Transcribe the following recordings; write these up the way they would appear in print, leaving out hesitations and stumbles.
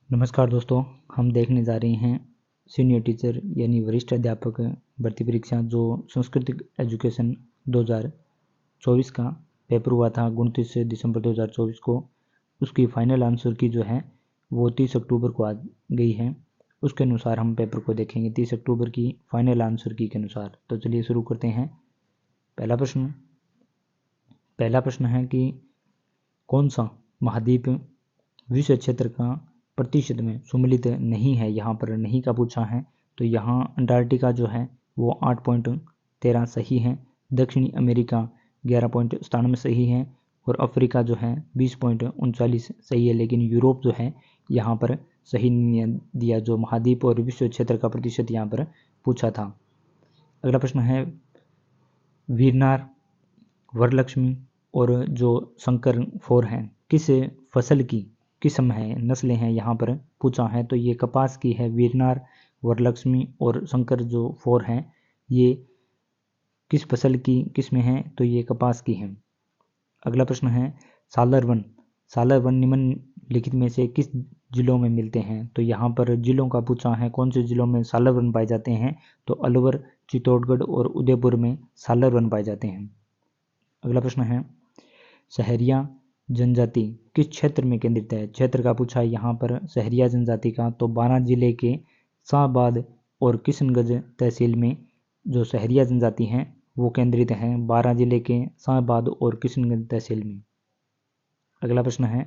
नमस्कार दोस्तों, हम देखने जा रहे हैं सीनियर टीचर यानी वरिष्ठ अध्यापक भर्ती परीक्षा जो सांस्कृतिक एजुकेशन 2024 का पेपर हुआ था 29 दिसंबर 2024 को। उसकी फाइनल आंसर की जो है वो 30 अक्टूबर को आ गई है। उसके अनुसार हम पेपर को देखेंगे 30 अक्टूबर की फाइनल आंसर की के अनुसार। तो चलिए शुरू करते हैं। पहला प्रश्न है कि कौन सा महाद्वीप विश्व क्षेत्र का प्रतिशत में सम्मिलित नहीं है। यहाँ पर नहीं का पूछा है, तो यहाँ अंटार्कटिका जो है वो 8.13 सही है, दक्षिणी अमेरिका 11.97 सही है और अफ्रीका जो है 20.39 सही है। लेकिन यूरोप जो है यहाँ पर सही नहीं दिया, जो महाद्वीप और विश्व क्षेत्र का प्रतिशत यहाँ पर पूछा था। अगला प्रश्न है वीरनार, वरलक्ष्मी और जो शंकर 4 हैं किस फसल की किस्म है, नस्लें हैं यहाँ पर पूछा है। तो ये कपास की है। वीरनार, वरलक्ष्मी और शंकर जो 4 हैं ये किस फसल की किस्में हैं, तो ये कपास की हैं। अगला प्रश्न है सालर वन निम्नलिखित में से किस जिलों में मिलते हैं। तो यहाँ पर जिलों का पूछा है, कौन से जिलों में सालर वन पाए जाते हैं। तो अलवर, चित्तौड़गढ़ और उदयपुर में सालर वन पाए जाते हैं। अगला प्रश्न है सहरिया जनजाति किस क्षेत्र में केंद्रित है। क्षेत्र का पूछा है यहाँ पर सहरिया जनजाति का। तो बारां जिले के शाहबाद और किशनगंज तहसील में जो सहरिया जनजाति हैं वो केंद्रित हैं, बारां जिले के शाहबाद और किशनगंज तहसील में। अगला प्रश्न है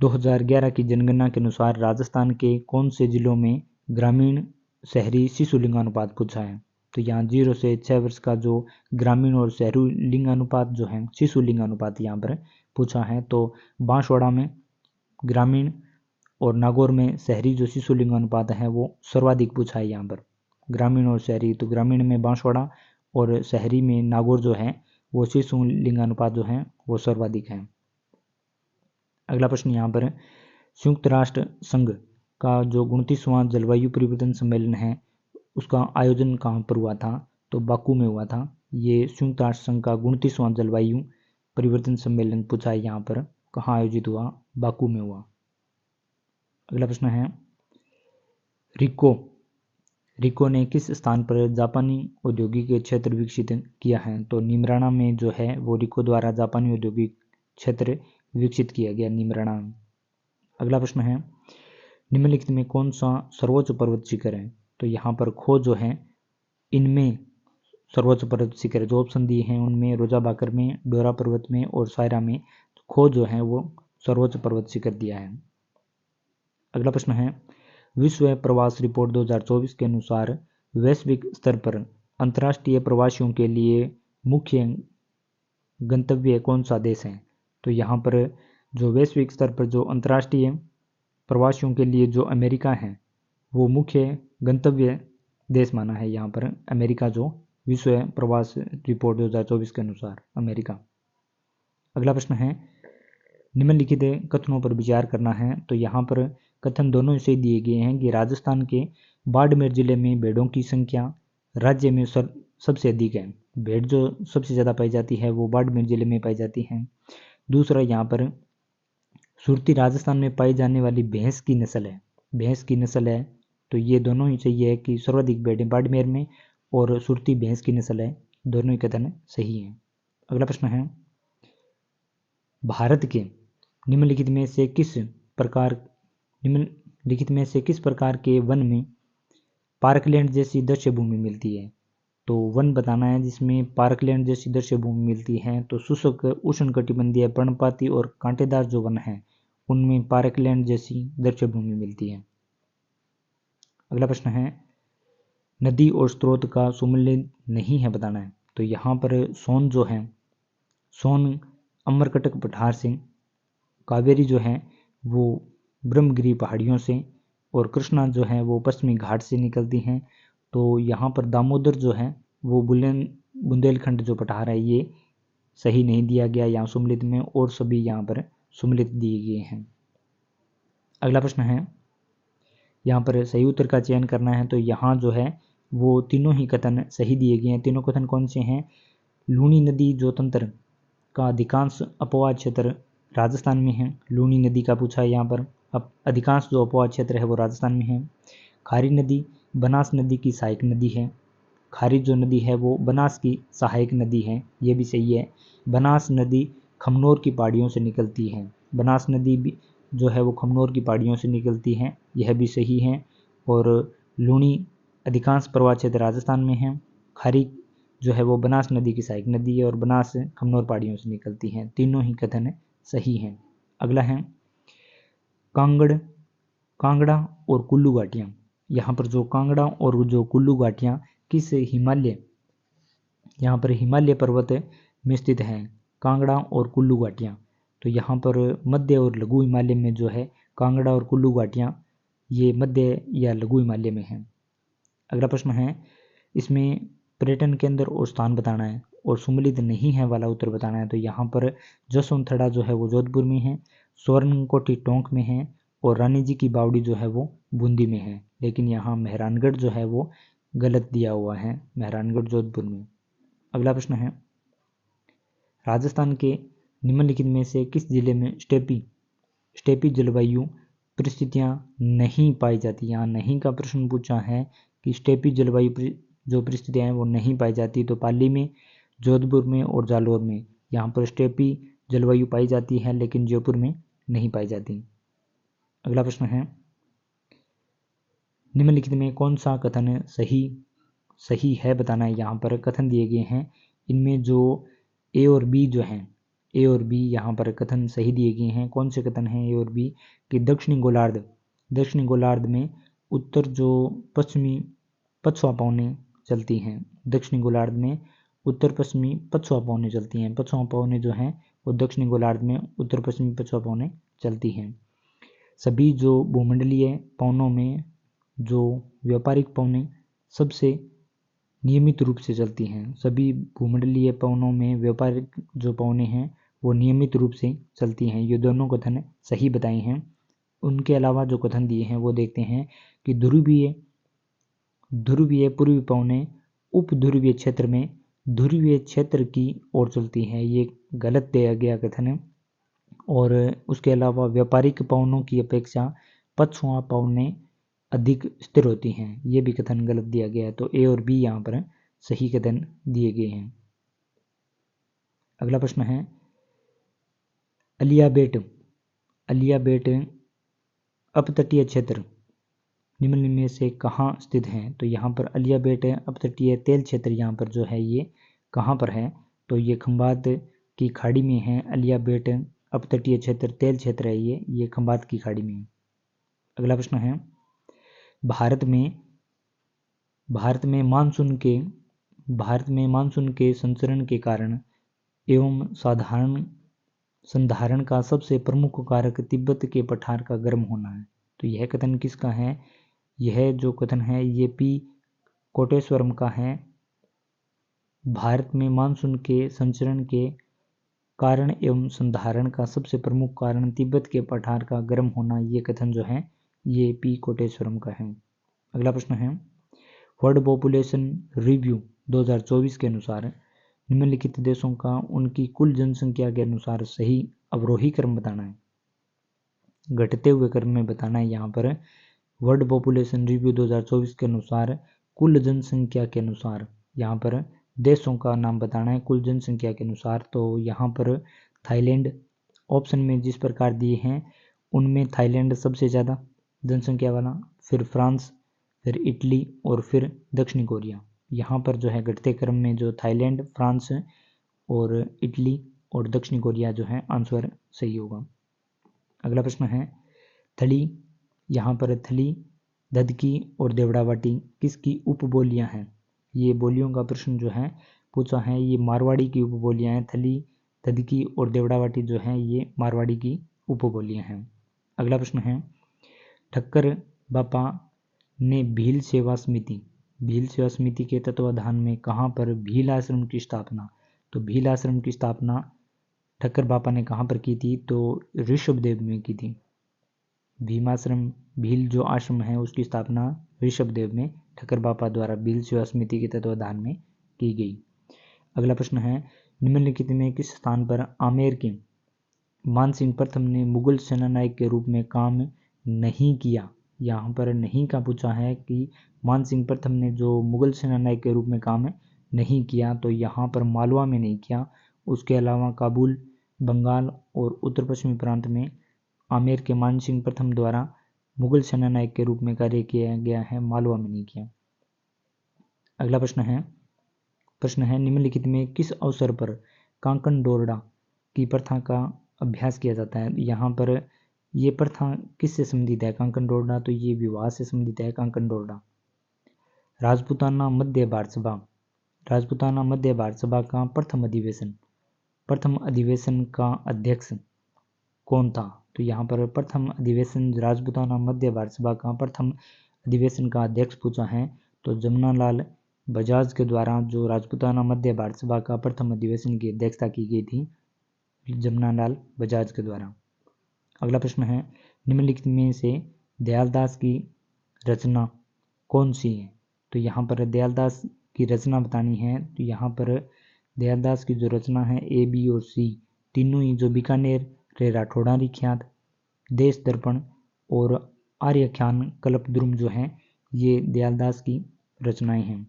2011 की जनगणना के अनुसार राजस्थान के कौन से जिलों में ग्रामीण शहरी शिशु लिंगानुपात पूछा है। तो यहाँ 0 से 6 वर्ष का जो ग्रामीण और शहरी लिंगानुपात जो है, शिशु लिंगानुपात यहाँ पर पूछा है। तो बांसवाड़ा में ग्रामीण और नागौर में शहरी जो शिशु लिंगानुपात है वो सर्वाधिक पूछा है यहाँ पर, ग्रामीण और शहरी। तो ग्रामीण में बांसवाड़ा और शहरी में नागौर जो है वो शिशु लिंगानुपात जो है वो सर्वाधिक है। अगला प्रश्न यहाँ पर संयुक्त राष्ट्र संघ का जो 29वां जलवायु परिवर्तन सम्मेलन है उसका आयोजन कहाँ पर हुआ था। तो बाकू में हुआ था। ये संयुक्त राष्ट्र संघ का 29वां जलवायु परिवर्तन सम्मेलन पूछा है यहाँ पर कहाँ आयोजित हुआ, बाकू में हुआ। अगला प्रश्न है रिको ने किस स्थान पर जापानी औद्योगिक क्षेत्र विकसित किया है। तो निमराना में जो है वो रिको द्वारा जापानी औद्योगिक क्षेत्र विकसित किया गया, निमराना। अगला प्रश्न है निम्नलिखित में कौन सा सर्वोच्च पर्वत शिखर है। तो यहाँ पर खो जो है इनमें सर्वोच्च पर्वत शिखर जो ऑप्शन दिए हैं उनमें रोजा बाकर में, डोरा पर्वत में और सायरा में खो जो है वो सर्वोच्च पर्वत शिखर दिया है। अगला प्रश्न है विश्व प्रवास रिपोर्ट 2024 के अनुसार वैश्विक स्तर पर अंतर्राष्ट्रीय प्रवासियों के लिए मुख्य गंतव्य कौन सा देश है। तो यहाँ पर जो वैश्विक स्तर पर जो अंतर्राष्ट्रीय प्रवासियों के लिए जो अमेरिका है वो मुख्य गंतव्य देश माना है यहाँ पर अमेरिका, जो विश्व प्रवास रिपोर्ट 2024 के अनुसार अमेरिका। अगला प्रश्न है निम्नलिखित कथनों पर विचार करना है। तो यहाँ पर कथन दोनों से दिए गए हैं कि राजस्थान के बाड़मेर जिले में भेड़ों की संख्या राज्य में सबसे अधिक है। भेड़ जो सबसे ज़्यादा पाई जाती है वो बाड़मेर जिले में पाई जाती है। दूसरा यहाँ पर सुरती राजस्थान में पाई जाने वाली भैंस की नस्ल है। तो ये दोनों ही चाहिए है कि सर्वाधिक भेड़ें बाड़मेर में और सुरती भैंस की नस्ल है, दोनों ही कथन सही हैं। अगला प्रश्न है भारत के निम्नलिखित में से किस प्रकार के वन में पार्कलैंड जैसी दृश्य भूमि मिलती है। तो वन बताना है जिसमें पार्कलैंड जैसी दृश्य भूमि मिलती है। तो शुष्क उष्णकटिबंधीय पर्णपाती और कांटेदार जो वन है उनमें पार्कलैंड जैसी दृश्य भूमि मिलती है। अगला प्रश्न है नदी और स्रोत का सुमेलित नहीं है बताना है। तो यहाँ पर सोन जो है, सोन अमरकटक पठार से, कावेरी जो है वो ब्रह्मगिरी पहाड़ियों से और कृष्णा जो है वो पश्चिमी घाट से निकलती हैं। तो यहाँ पर दामोदर जो है वो बुंदेलखंड जो पठार है ये सही नहीं दिया गया यहाँ सुमेलित में, और सभी यहाँ पर सुमेलित दिए गए हैं। अगला प्रश्न है यहाँ पर सही उत्तर का चयन करना है। तो यहाँ जो है वो तीनों ही कथन सही दिए गए हैं। तीनों कथन कौन से हैं, लूनी नदी जो तंत्र का अधिकांश अपवाद क्षेत्र राजस्थान में है, लूनी नदी का पूछा है यहाँ पर। अब अधिकांश जो उपवाद क्षेत्र है वो राजस्थान में है। खारी नदी बनास नदी की सहायक नदी है। खारी जो नदी है वो बनास की सहायक नदी है, ये भी सही है। बनास नदी खमनोर की पहाड़ियों से निकलती है। बनास नदी भी जो है वो खमनोर की पहाड़ियों से निकलती है, यह भी सही है। और लूणी अधिकांश प्रवाह क्षेत्र राजस्थान में है। खारी जो है वो बनास नदी की सहायक नदी है और बनास खमनोर पहाड़ियों से निकलती है। तीनों ही कथन सही हैं। अगला है कांगड़ा और कुल्लू घाटियाँ। यहाँ पर जो कांगड़ा और जो कुल्लू घाटियाँ किस हिमालय, यहाँ पर हिमालय पर्वत में स्थित हैं, कांगड़ा और कुल्लू घाटियाँ। तो यहाँ पर मध्य और लघु हिमालय में जो है कांगड़ा और कुल्लू घाटियाँ ये मध्य या लघु हिमालय में हैं। अगला प्रश्न है, इसमें पर्यटन केंद्र और स्थान बताना है और सुमेलित नहीं है वाला उत्तर बताना है। तो यहाँ पर जसवंतड़ा जो है वो जोधपुर में है, स्वर्णकोटी टोंक में है और रानी जी की बावड़ी जो है वो बूंदी में है। लेकिन यहाँ मेहरानगढ़ जो है वो गलत दिया हुआ है, मेहरानगढ़ जोधपुर में। अगला प्रश्न है, राजस्थान के निम्नलिखित में से किस जिले में स्टेपी जलवायु परिस्थितियां नहीं पाई जाती। यहाँ नहीं का प्रश्न पूछा है कि स्टेपी जलवायु जो परिस्थितियां हैं वो नहीं पाई जाती। तो पाली में, जोधपुर में और जालौर में यहाँ पर स्टेपी जलवायु पाई जाती है, लेकिन जयपुर में नहीं पाई जाती। अगला प्रश्न है, निम्नलिखित में कौन सा कथन सही है बताना है। यहाँ पर कथन दिए गए हैं, इनमें जो ए और बी जो हैं, ए और बी यहाँ पर कथन सही दिए गए हैं। कौन से कथन हैं ए और बी? कि दक्षिणी गोलार्ध में उत्तर जो पश्चिमी पछुआ पवनें चलती हैं। दक्षिणी गोलार्ध में उत्तर पश्चिमी पछुआ पवनें चलती हैं। पछुआ पवनें जो हैं वो दक्षिणी गोलार्ध में उत्तर पश्चिमी पछुआ पवनें चलती हैं। सभी जो भूमंडलीय पवनों में जो व्यापारिक पवनें सबसे नियमित रूप से चलती हैं। सभी भूमंडलीय पवनों में व्यापारिक जो पवनें हैं वो नियमित रूप से चलती हैं। ये दोनों कथन सही बताए हैं। उनके अलावा जो कथन दिए हैं वो देखते हैं कि ध्रुवीय पूर्वी पवनें उप ध्रुवीय क्षेत्र में ध्रुवीय क्षेत्र की ओर चलती हैं, ये गलत दिया गया कथन है। और उसके अलावा व्यापारिक पवनों की अपेक्षा पछुआ पवनें अधिक स्थिर होती हैं, ये भी कथन गलत दिया गया है। तो ए और बी यहाँ पर सही कथन दिए गए हैं। अगला प्रश्न है, अलियाबेट अपतटीय क्षेत्र निम्न में से कहाँ स्थित है। तो यहाँ पर अलियाबेट अपतटीय तेल क्षेत्र यहाँ पर जो है ये कहाँ पर है? तो ये खंबात की खाड़ी में है। अलियाबेट अपतटीय क्षेत्र तेल क्षेत्र है, ये खंबात की खाड़ी में है। अगला प्रश्न है, भारत में मानसून के संचरण के कारण एवं संधारण का सबसे प्रमुख कारक तिब्बत के पठार का गर्म होना है। तो यह कथन किसका है? यह जो कथन है ये पी कोटेश्वरम का है। भारत में मानसून के संचरण के कारण एवं संधारण का सबसे प्रमुख कारण तिब्बत के पठार का गर्म होना, ये कथन जो है ये पी कोटेश्वरम का है। अगला प्रश्न है, वर्ल्ड पॉपुलेशन रिव्यू 2024 के अनुसार निम्नलिखित देशों का उनकी कुल जनसंख्या के अनुसार सही अवरोही क्रम बताना है, घटते हुए क्रम में बताना है। यहाँ पर वर्ल्ड पॉपुलेशन रिव्यू 2024 के अनुसार कुल जनसंख्या के अनुसार यहाँ पर देशों का नाम बताना है कुल जनसंख्या के अनुसार। तो यहाँ पर थाईलैंड ऑप्शन में जिस प्रकार दिए हैं उनमें थाईलैंड सबसे ज़्यादा जनसंख्या वाला, फिर फ्रांस, फिर इटली और फिर दक्षिणी कोरिया। यहाँ पर जो है घटते क्रम में जो थाईलैंड, फ्रांस और इटली और दक्षिणी कोरिया जो है आंसर सही होगा। अगला प्रश्न है, थली, यहाँ पर थली, ददकी और देवड़ावाटी किसकी उपबोलियाँ हैं? ये बोलियों का प्रश्न जो है पूछा है, ये मारवाड़ी की उपबोलियाँ हैं। थली, ददकी और देवड़ावाटी जो हैं ये मारवाड़ी की उपबोलियाँ हैं। अगला प्रश्न है, ठक्कर बापा ने भील सेवा समिति के तत्वाधान में कहाँ पर भील आश्रम की स्थापना? तो भील आश्रम की स्थापना ठक्कर बापा ने कहाँ पर की थी? तो ऋषभदेव में की थी। भीमाश्रम, भील जो आश्रम है उसकी स्थापना ऋषभदेव में ठक्कर बापा द्वारा भील सेवा समिति के तत्वाधान में की गई। अगला प्रश्न है, निम्नलिखित में किस स्थान पर आमेर के मानसिंह प्रथम ने मुगल सेनानायक के रूप में काम नहीं किया। यहाँ पर नहीं का पूछा है कि मानसिंह प्रथम ने जो मुगल सेनानायक के रूप में काम नहीं किया, तो यहाँ पर मालवा में नहीं किया। उसके अलावा काबुल, बंगाल और उत्तर पश्चिमी प्रांत में आमेर के मानसिंह प्रथम द्वारा मुगल सेनानायक के रूप में कार्य किया गया है, मालवा में नहीं किया। अगला प्रश्न है निम्नलिखित में किस अवसर पर कांकन डोरडा की प्रथा का अभ्यास किया जाता है। यहाँ पर ये प्रथा किससे संबंधित है कांकन डोरडा, तो ये विवाह से संबंधित है कांकन डोरडा। राजपूताना मध्य भारत सभा, राजपूताना मध्य भारत सभा का प्रथम अधिवेशन का अध्यक्ष कौन था, तो यहाँ पर प्रथम अधिवेशन राजपूताना मध्य भारत सभा का प्रथम अधिवेशन का अध्यक्ष पूछा है, तो जमनालाल बजाज के द्वारा जो राजपूताना मध्य भारत सभा का प्रथम अधिवेशन की अध्यक्षता की गई थी, जमनालाल बजाज के द्वारा। अगला प्रश्न है निम्नलिखित में से दयालदास की रचना कौन सी है, तो यहाँ पर दयालदास की रचना बतानी है। तो यहाँ पर दयालदास की जो रचना है ए, बी और सी तीनों ही, जो बीकानेर रे राठौड़ारी ख्यात, देश दर्पण और आर्यख्यान कल्पद्रुम जो है, ये दयालदास की रचनाएं हैं।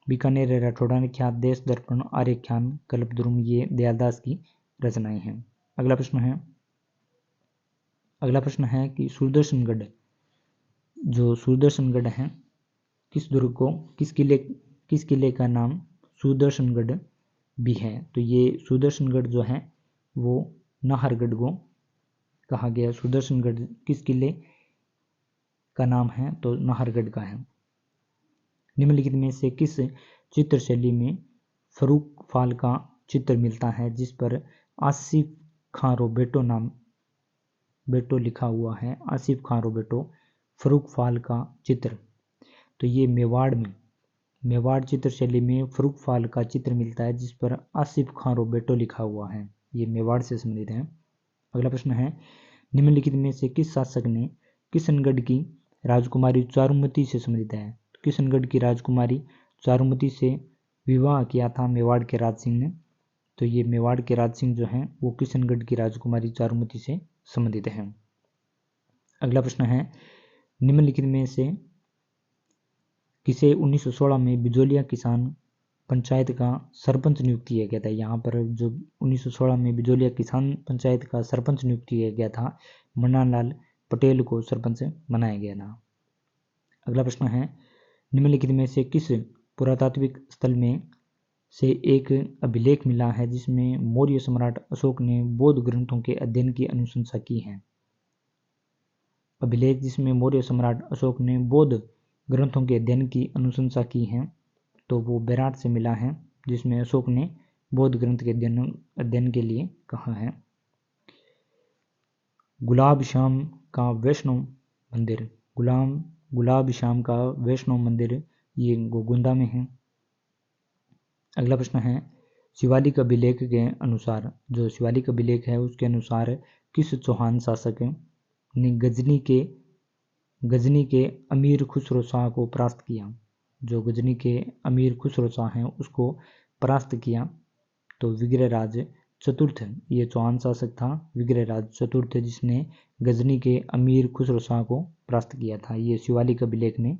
बीकानेर रे राठौड़ारी ख्यात, देश दर्पण, आर्यख्यान कल्पद्रुम, ये दयालदास की रचनाएं हैं। अगला प्रश्न है कि सुदर्शनगढ़, जो सुदर्शनगढ़ है, किस दुर्ग को, किस किले का नाम सुदर्शनगढ़ भी है, तो ये सुदर्शनगढ़ जो है वो नाहरगढ़ को कहा गया। सुदर्शनगढ़ किस किले का नाम है, तो नाहरगढ़ का है। निम्नलिखित में से किस चित्रशैली में फरूक फाल का चित्र मिलता है जिस पर आसिफ खां रोबेटो नाम बेटो लिखा हुआ है। आसिफ खां रोबेटो फरूक फाल का चित्र, तो ये मेवाड़ चित्रशैली में फरूक फाल का चित्र मिलता है जिस पर आसिफ खां रोबेटो लिखा हुआ है, ये मेवाड़ से संबंधित है। अगला प्रश्न है निम्नलिखित में से किस शासक ने किशनगढ़ की राजकुमारी चारुमती से संबंधित है। किशनगढ़ की राजकुमारी चारुमती से विवाह किया था मेवाड़ के राज सिंह ने, तो ये मेवाड़ के राज सिंह जो हैं वो किशनगढ़ की राजकुमारी चारुमती से संबंधित हैं। अगला प्रश्न है निम्नलिखित में से किसे 1916 में बिजोलिया किसान पंचायत का सरपंच नियुक्त किया गया था। यहाँ पर जो 1916 में बिजोलिया किसान पंचायत का सरपंच नियुक्त किया गया था, मन्नालाल पटेल को सरपंच बनाया गया था। अगला प्रश्न है निम्नलिखित में से किस पुरातात्विक स्थल में से एक अभिलेख मिला है जिसमें मौर्य सम्राट अशोक ने बौद्ध ग्रंथों के अध्ययन की अनुशंसा की है। अभिलेख जिसमें मौर्य सम्राट अशोक ने बौद्ध ग्रंथों के अध्ययन की अनुशंसा की है, तो वो बेराट से मिला है जिसमें अशोक ने बौद्ध ग्रंथ के अध्ययन के लिए कहा है। गुलाब श्याम का वैष्णव मंदिर, गुलाब श्याम का वैष्णव मंदिर ये गोगुंदा में है। अगला प्रश्न है शिवालिक अभिलेख के अनुसार, जो शिवालिक अभिलेख है उसके अनुसार किस चौहान शासक ने गजनी के अमीर खुसरो शाह को परास्त किया। जो गजनी के अमीर खुसरो शाह हैं उसको परास्त किया, तो विग्रहराज चतुर्थ ये चौहान शासक था, विग्रहराज चतुर्थ जिसने गजनी के अमीर खुसरो शाह को परास्त किया था, ये शिवालिक अभिलेख में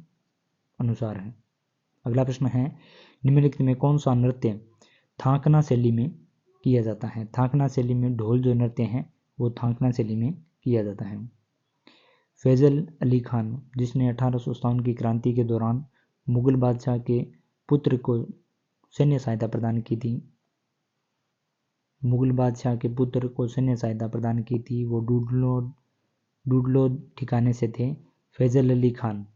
अनुसार है। अगला प्रश्न है निम्नलिखित में कौन सा नृत्य थांकना शैली में किया जाता है। थांकना शैली में ढोल जो नृत्य है वो थांकना शैली में किया जाता है। फैजल अली खान जिसने 1857 की क्रांति के दौरान मुगल बादशाह के पुत्र को सैन्य सहायता प्रदान की थी, मुगल बादशाह के पुत्र को सैन्य सहायता प्रदान की थी, वो डूडलो ठिकाने से थे। फैजल अली खान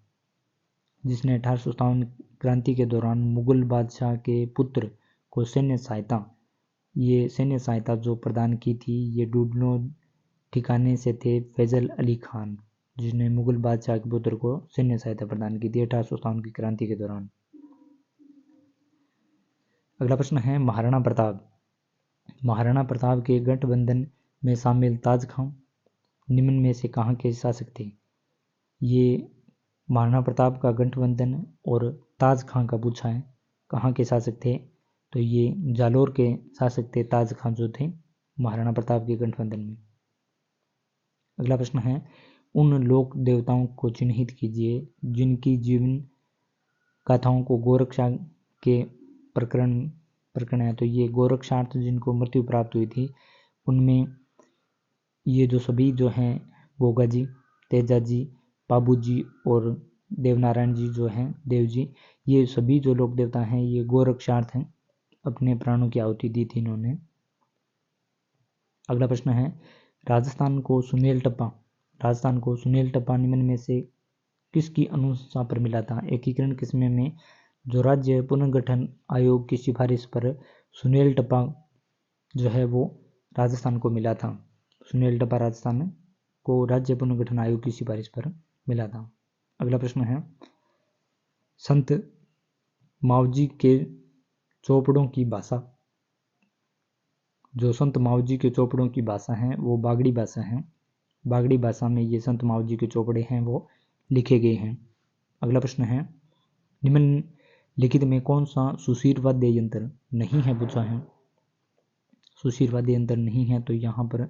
जिसने 1857 क्रांति के दौरान मुगल बादशाह के पुत्र को सैन्य सहायता जो प्रदान की थी, ये डूडलो ठिकाने से थे फैजल अली खान जिसने मुगल बादशाह के पुत्र को सैन्य सहायता प्रदान की थी 1857 की क्रांति के दौरान। अगला प्रश्न है महाराणा प्रताप के गठबंधन में शामिल ताज खां निम्न में से कहाँ के शासक थे। ये महाराणा प्रताप का गठबंधन और ताज खां का पूछा है कहाँ के शासक थे, तो ये जालोर के शासक थे ताज खां जो थे। महाराणा प्रताप के गठबंधन में। अगला प्रश्न है, उन लोक देवताओं को चिन्हित कीजिए जिनकी जीवन गाथाओं को गोरक्षा के प्रकरण है। तो ये गोरक्षार्थ जिनको मृत्यु प्राप्त हुई थी, उनमें ये जो सभी जो हैं गोगा जी, तेजा जी, बाबू जी और देवनारायण जी जो हैं देव जी, ये सभी जो लोक देवता हैं ये गोरक्षार्थ हैं, अपने प्राणों की आहुति दी थी इन्होंने। अगला प्रश्न है, राजस्थान को सुनेल टप्पा निम्न में से किसकी अनुशंसा पर मिला था? एकीकरण किस्में में जो राज्य पुनर्गठन आयोग की सिफारिश पर सुनेल टप्पा जो है वो राजस्थान को मिला था। सुनेल टप्पा राजस्थान को राज्य पुनर्गठन आयोग की सिफारिश पर मिला था। अगला प्रश्न है, संत मावजी के चौपड़ों की भाषा, जो संत मावजी के चौपड़ों की भाषा है वो बागड़ी भाषा है। बागड़ी भाषा में ये संत मावजी के चौपड़े हैं वो लिखे गए हैं। अगला प्रश्न है, निम्नलिखित में कौन सा सुशीर वाद्य यंत्र नहीं है पूछा है। सुशीर वाद्य यंत्र नहीं है तो यहाँ पर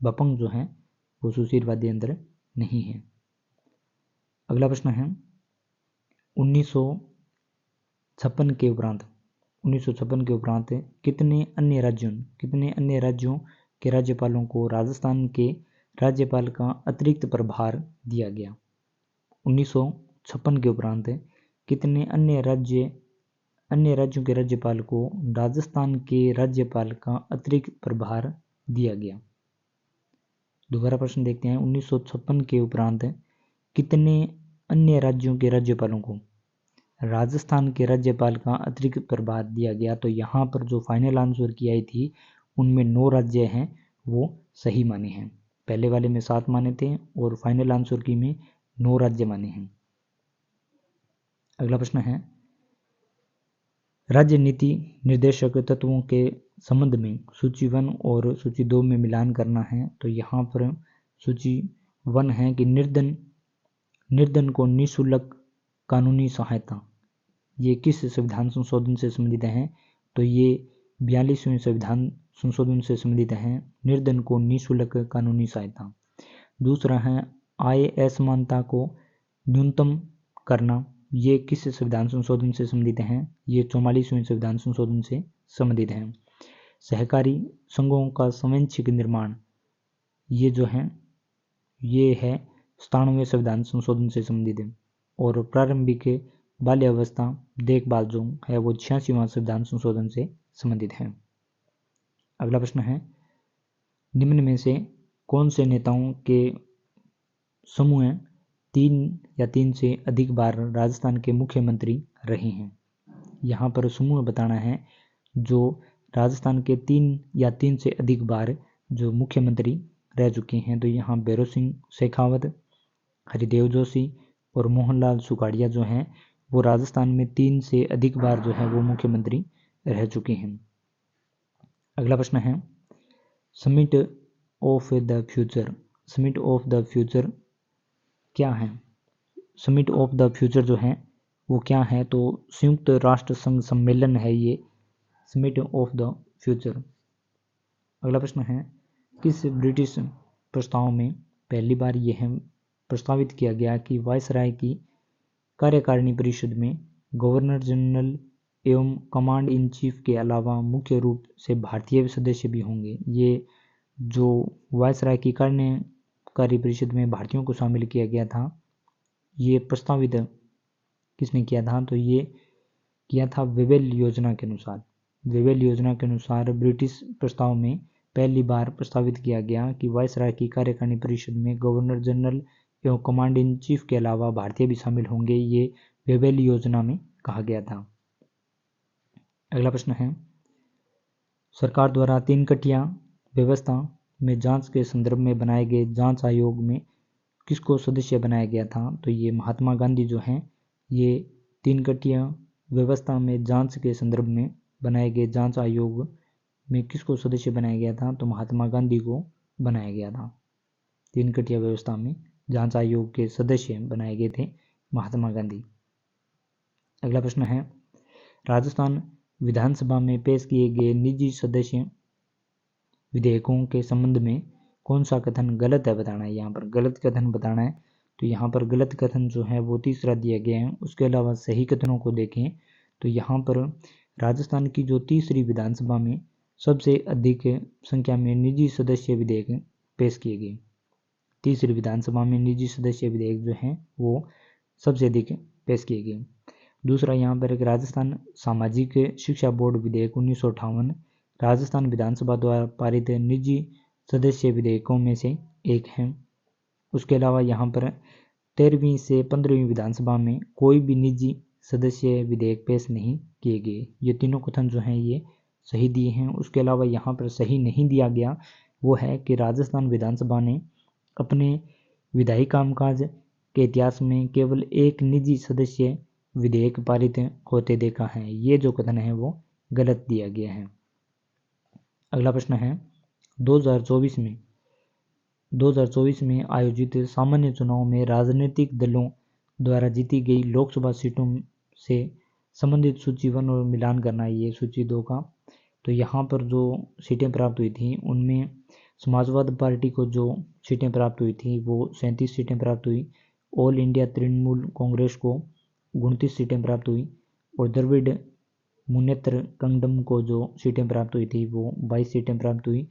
बपंग जो है वो सुशीर वाद्य यंत्र नहीं है। अगला प्रश्न है, 1956 के उपरांत कितने अन्य राज्यों के राज्यपालों को राजस्थान के राज्यपाल का अतिरिक्त प्रभार दिया गया? 1956 के उपरांत कितने अन्य राज्यों के राज्यपाल को राजस्थान के राज्यपाल का अतिरिक्त प्रभार दिया गया? दोबारा प्रश्न देखते हैं, 1956 के उपरांत कितने अन्य राज्यों के राज्यपालों को राजस्थान के राज्यपाल का अतिरिक्त प्रभार दिया गया? तो यहाँ पर जो फाइनल आंसर की आई थी उनमें 9 राज्य हैं वो सही माने हैं। पहले वाले में 7 माने थे और फाइनल आंसर की में 9 राज्य माने हैं। अगला प्रश्न है, राज्य नीति निर्देशक तत्वों के संबंध में सूची 1 और सूची 2 में मिलान करना है। तो यहाँ पर सूची 1 है कि निर्धन को निःशुल्क कानूनी सहायता, ये किस संविधान संशोधन से संबंधित है? तो ये 42वें संविधान संशोधन से संबंधित है, निर्धन को निःशुल्क कानूनी सहायता। दूसरा है, आय असमानता को न्यूनतम करना, ये किस संविधान संशोधन से संबंधित है? ये 44वें संविधान संशोधन से संबंधित है। सहकारी संघों का स्वैच्छिक निर्माण, ये जो है ये है 97वें संविधान संशोधन से संबंधित है। और प्रारंभिक बाल्यावस्था देखभाल जो है वो 86वां संविधान संशोधन से संबंधित है। अगला प्रश्न है, निम्न में से कौन से नेताओं के समूह 3 से अधिक बार राजस्थान के मुख्यमंत्री रहे हैं? यहाँ पर समूह बताना है जो राजस्थान के 3 से अधिक बार जो मुख्यमंत्री रह चुके हैं। तो यहाँ भैरों सिंह शेखावत, हरिदेव जोशी और मोहनलाल सुखाड़िया जो हैं वो राजस्थान में 3 से अधिक बार जो है वो मुख्यमंत्री रह चुके हैं। अगला प्रश्न है, समिट ऑफ द फ्यूचर क्या है? समिट ऑफ द फ्यूचर जो है वो क्या है? तो संयुक्त राष्ट्र संघ सम्मेलन है ये समिट ऑफ द फ्यूचर। अगला प्रश्न है, किस ब्रिटिश प्रस्ताव में पहली बार यह प्रस्तावित किया गया कि वायसराय की कार्यकारिणी परिषद में गवर्नर जनरल एवं कमांड इन चीफ के अलावा मुख्य रूप से भारतीय सदस्य भी होंगे? ये जो वायसराय की कार्यकारी परिषद में भारतीयों को शामिल किया गया था, ये प्रस्तावित किसने किया था? तो ये किया था वेवेल योजना के अनुसार। वेवेल योजना के अनुसार ब्रिटिश प्रस्ताव में पहली बार प्रस्तावित किया गया कि वायसराय की कार्यकारिणी परिषद में गवर्नर जनरल एवं कमांड इन चीफ के अलावा भारतीय भी शामिल होंगे, ये वेवेल योजना में कहा गया था। अगला प्रश्न है, सरकार द्वारा 3 कटिया व्यवस्था में जांच के संदर्भ में बनाए गए जांच आयोग में किसको सदस्य बनाया गया था? तो ये महात्मा गांधी जो हैं ये 3 कटिया व्यवस्था में जांच के संदर्भ में बनाए गए जांच आयोग में किसको सदस्य बनाया गया था? तो महात्मा गांधी को बनाया गया था। 3 कटिया व्यवस्था में जांच आयोग के सदस्य बनाए गए थे महात्मा गांधी। अगला प्रश्न है, राजस्थान विधानसभा में पेश किए गए निजी सदस्य विधेयकों के संबंध में कौन सा कथन गलत है बताना है। यहाँ पर गलत कथन बताना है, तो यहाँ पर गलत कथन जो है वो तीसरा दिया गया है। उसके अलावा सही कथनों को देखें तो यहाँ पर राजस्थान की जो तीसरी विधानसभा में सबसे अधिक संख्या में निजी सदस्य विधेयक पेश किए गए। तीसरी विधानसभा में निजी सदस्य विधेयक जो हैं वो सबसे अधिक पेश किए गए। दूसरा यहाँ पर एक राजस्थान सामाजिक शिक्षा बोर्ड विधेयक 1958 राजस्थान विधानसभा द्वारा पारित निजी सदस्य विधेयकों में से एक है। उसके अलावा यहाँ पर 13वीं से 15वीं विधानसभा में कोई भी निजी सदस्य विधेयक पेश नहीं किए गए। ये तीनों कथन जो हैं ये सही दिए हैं। उसके अलावा यहाँ पर सही नहीं दिया गया वो है कि राजस्थान विधानसभा ने अपने विधायी कामकाज के इतिहास में केवल एक निजी सदस्य विधेयक पारित होते देखा है। ये जो कथन है वो गलत दिया गया है। अगला प्रश्न है 2024 में आयोजित सामान्य चुनाव में राजनीतिक दलों द्वारा जीती गई लोकसभा सीटों से संबंधित सूची 1 और मिलान करना है। ये सूची 2 का। तो यहाँ पर जो सीटें प्राप्त हुई थी उनमें समाजवादी पार्टी को जो सीटें प्राप्त हुई थी वो 37 सीटें प्राप्त हुई। ऑल इंडिया तृणमूल कांग्रेस को 29 सीटें प्राप्त हुई और द्रविड़ मुनेत्र कंगडम को जो सीटें प्राप्त हुई थी वो 22 सीटें प्राप्त हुई।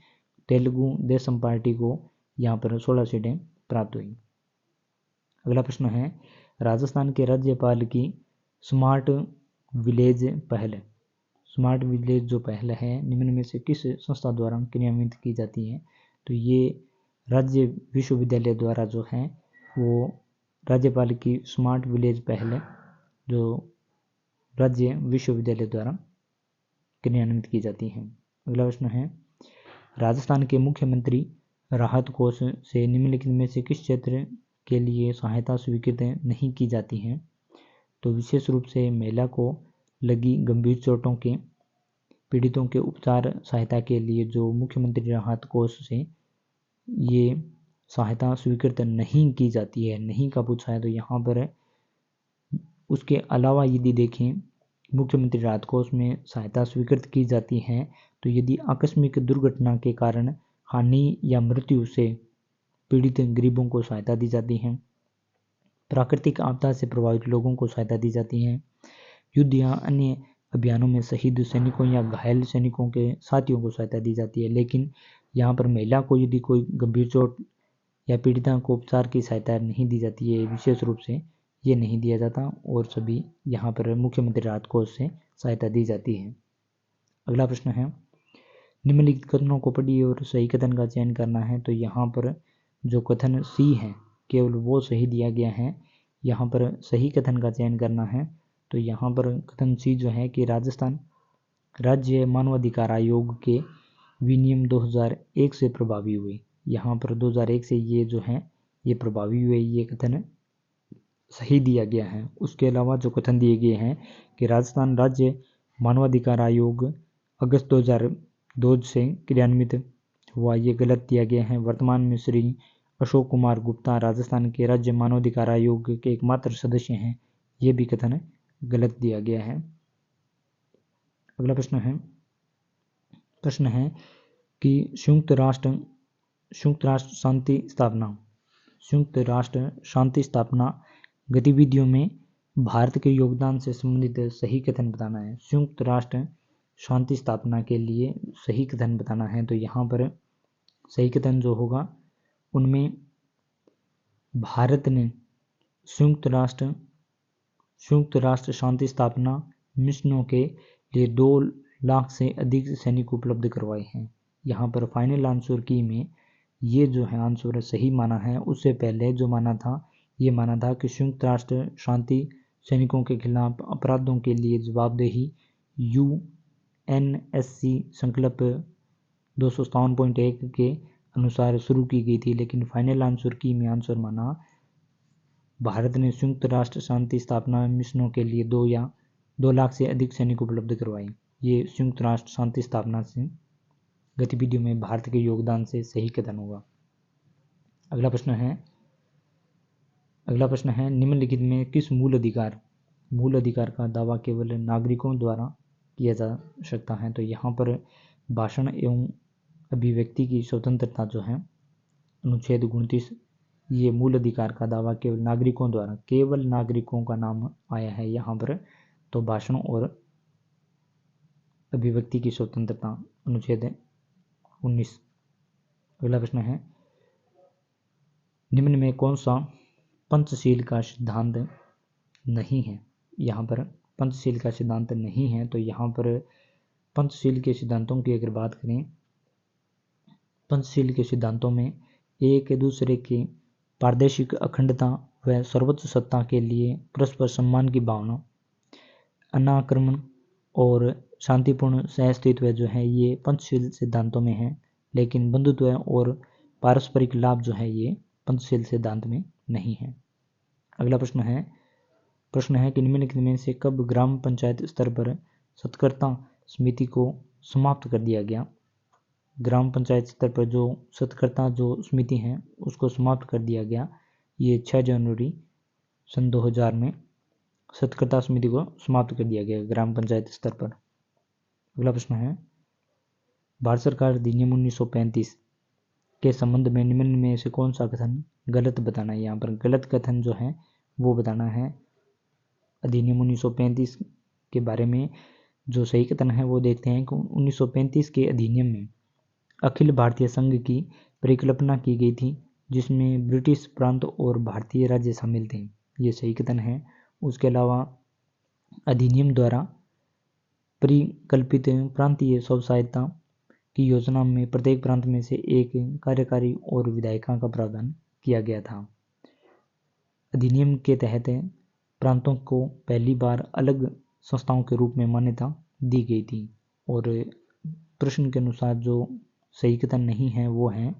तेलुगु देशम पार्टी को यहाँ पर 16 सीटें प्राप्त हुई। अगला प्रश्न है राजस्थान के राज्यपाल की स्मार्ट विलेज पहल। स्मार्ट विलेज जो पहल है निम्न में से किस संस्था द्वारा क्रियान्वित की जाती है। तो ये राज्य विश्वविद्यालय द्वारा जो है वो राज्यपाल की स्मार्ट विलेज पहल जो राज्य विश्वविद्यालय द्वारा क्रियान्वित की जाती है। अगला प्रश्न है राजस्थान के मुख्यमंत्री राहत कोष से निम्नलिखित में से किस क्षेत्र के लिए सहायता स्वीकृत नहीं की जाती है। तो विशेष रूप से महिला को लगी गंभीर चोटों के पीड़ितों के उपचार सहायता के लिए जो मुख्यमंत्री राहत कोष से ये सहायता स्वीकृत नहीं की जाती है। नहीं का पूछा है तो यहाँ पर उसके अलावा यदि देखें मुख्यमंत्री राहत कोष में सहायता स्वीकृत की जाती है तो यदि आकस्मिक दुर्घटना के कारण हानि या मृत्यु से पीड़ित गरीबों को सहायता दी जाती है। प्राकृतिक आपदा से प्रभावित लोगों को सहायता दी जाती है। युद्ध या अन्य अभियानों में शहीद सैनिकों या घायल सैनिकों के साथियों को सहायता दी जाती है। लेकिन यहाँ पर महिला को यदि कोई गंभीर चोट या पीड़िता को उपचार की सहायता नहीं दी जाती है, विशेष रूप से ये नहीं दिया जाता और सभी यहाँ पर मुख्यमंत्री राहत कोष से सहायता दी जाती है। अगला प्रश्न है निम्नलिखित कथनों को पढ़िए और सही कथन का चयन करना है। तो यहाँ पर जो कथन सी है केवल वो सही दिया गया है। यहाँ पर सही कथन का चयन करना है। तो यहाँ पर कथन सी जो है कि राजस्थान राज्य मानवाधिकार आयोग के विनियम 2001 से प्रभावी हुए। यहाँ पर 2001 से ये जो है ये प्रभावी हुए, ये कथन सही दिया गया है। उसके अलावा जो कथन दिए गए हैं कि राजस्थान राज्य मानवाधिकार आयोग अगस्त 2002 से क्रियान्वित हुआ, ये गलत दिया गया है। वर्तमान में श्री अशोक कुमार गुप्ता राजस्थान के राज्य मानवाधिकार आयोग के एकमात्र सदस्य हैं, ये भी कथन गलत दिया गया है। अगला प्रश्न है कि संयुक्त राष्ट्र शांति स्थापना गतिविधियों में भारत के योगदान से संबंधित सही कथन बताना है। संयुक्त राष्ट्र शांति स्थापना के लिए सही कथन बताना है। तो यहाँ पर सही कथन जो होगा उनमें भारत ने संयुक्त राष्ट्र शांति स्थापना मिशनों के लिए 2 लाख से अधिक सैनिक उपलब्ध करवाए हैं। यहाँ पर फाइनल आंसर की में ये जो है आंसर सही माना है। उससे पहले जो माना था ये माना था कि संयुक्त राष्ट्र शांति सैनिकों के खिलाफ अपराधों के लिए जवाबदेही UNSC संकल्प 257.1 के अनुसार शुरू की गई थी। लेकिन फाइनल आंसर की में आंसर माना भारत ने संयुक्त राष्ट्र शांति स्थापना मिशनों के लिए 2 लाख से अधिक सैनिक उपलब्ध करवाए। ये संयुक्त राष्ट्र शांति स्थापना से गतिविधियों में भारत के योगदान से सही कथन होगा। अगला प्रश्न है निम्नलिखित में किस मूल अधिकार का दावा केवल नागरिकों द्वारा किया जा सकता है। तो यहाँ पर भाषण एवं अभिव्यक्ति की स्वतंत्रता जो है अनुच्छेद 29, ये मूल अधिकार का दावा केवल नागरिकों का नाम आया है यहाँ पर, तो भाषण और अभिव्यक्ति की स्वतंत्रता अनुच्छेद 19। अगला प्रश्न है, निम्न में कौन सा पंचशील का सिद्धांत नहीं है? यहाँ पर पंचशील का सिद्धांत नहीं है, तो यहाँ पर पंचशील के सिद्धांतों की अगर बात करें, पंचशील के सिद्धांतों में एक दूसरे के प्रादेशिक अखंडता व सर्वोच्च सत्ता के लिए परस्पर सम्मान की भावना, अनाक्रमण और शांतिपूर्ण सहअस्तित्व जो है ये पंचशील सिद्धांतों में है, लेकिन बंधुत्व और पारस्परिक लाभ जो है ये पंचशील सिद्धांत में नहीं है। अगला प्रश्न है कि निम्नलिखित में से कब ग्राम पंचायत स्तर पर सत्कर्ता समिति को समाप्त कर दिया गया? ग्राम पंचायत स्तर पर जो सत्कर्ता जो समिति है उसको समाप्त कर दिया गया, ये 6 जनवरी सन 2000 में सत्कर्ता समिति को समाप्त कर दिया गया ग्राम पंचायत स्तर पर। अगला प्रश्न है, भारत सरकार अधिनियम 1935 के संबंध में निम्न में से कौन सा कथन गलत बताना है? यहाँ पर गलत कथन जो है वो बताना है। अधिनियम 1935 के बारे में जो सही कथन है वो देखते हैं कि 1935 के अधिनियम में अखिल भारतीय संघ की परिकल्पना की गई थी, जिसमें ब्रिटिश प्रांत और भारतीय राज्य शामिल थे, ये सही कथन है। उसके अलावा अधिनियम द्वारा परिकल्पित प्रांतीय स्वसहायता की योजना में प्रत्येक प्रांत में से एक कार्यकारी और विधायिका का प्रावधान किया गया था। अधिनियम के तहत प्रांतों को पहली बार अलग संस्थाओं के रूप में मान्यता दी गई थी। और प्रश्न के अनुसार जो सही कथन नहीं है वो है,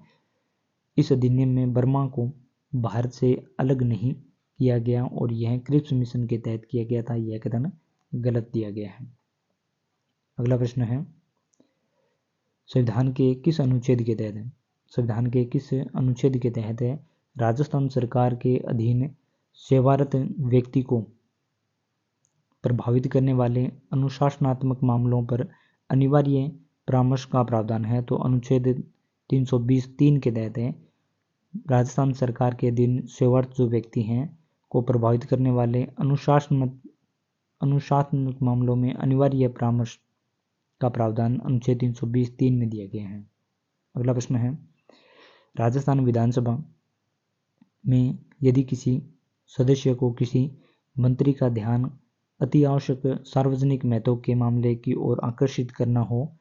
इस अधिनियम में बर्मा को भारत से अलग नहीं किया गया और यह क्रिप्स मिशन के तहत किया गया था, यह कथन गलत दिया गया है। अगला प्रश्न है, संविधान के किस अनुच्छेद के तहत है? संविधान के किस अनुच्छेद के तहत है राजस्थान सरकार के अधीन सेवारत व्यक्ति को प्रभावित करने वाले अनुशासनात्मक मामलों पर अनिवार्य परामर्श का प्रावधान है? तो अनुच्छेद 320(3) के तहत है राजस्थान सरकार के अधीन सेवारत जो व्यक्ति हैं को प्रभावित करने वाले अनुशासनात्मक मामलों में अनिवार्य परामर्श का प्रावधान अनुच्छेद 320(3) में दिया गया है। अगला प्रश्न है, राजस्थान विधानसभा में यदि किसी सदस्य को किसी मंत्री का ध्यान अति आवश्यक सार्वजनिक महत्व के मामले की ओर आकर्षित करना हो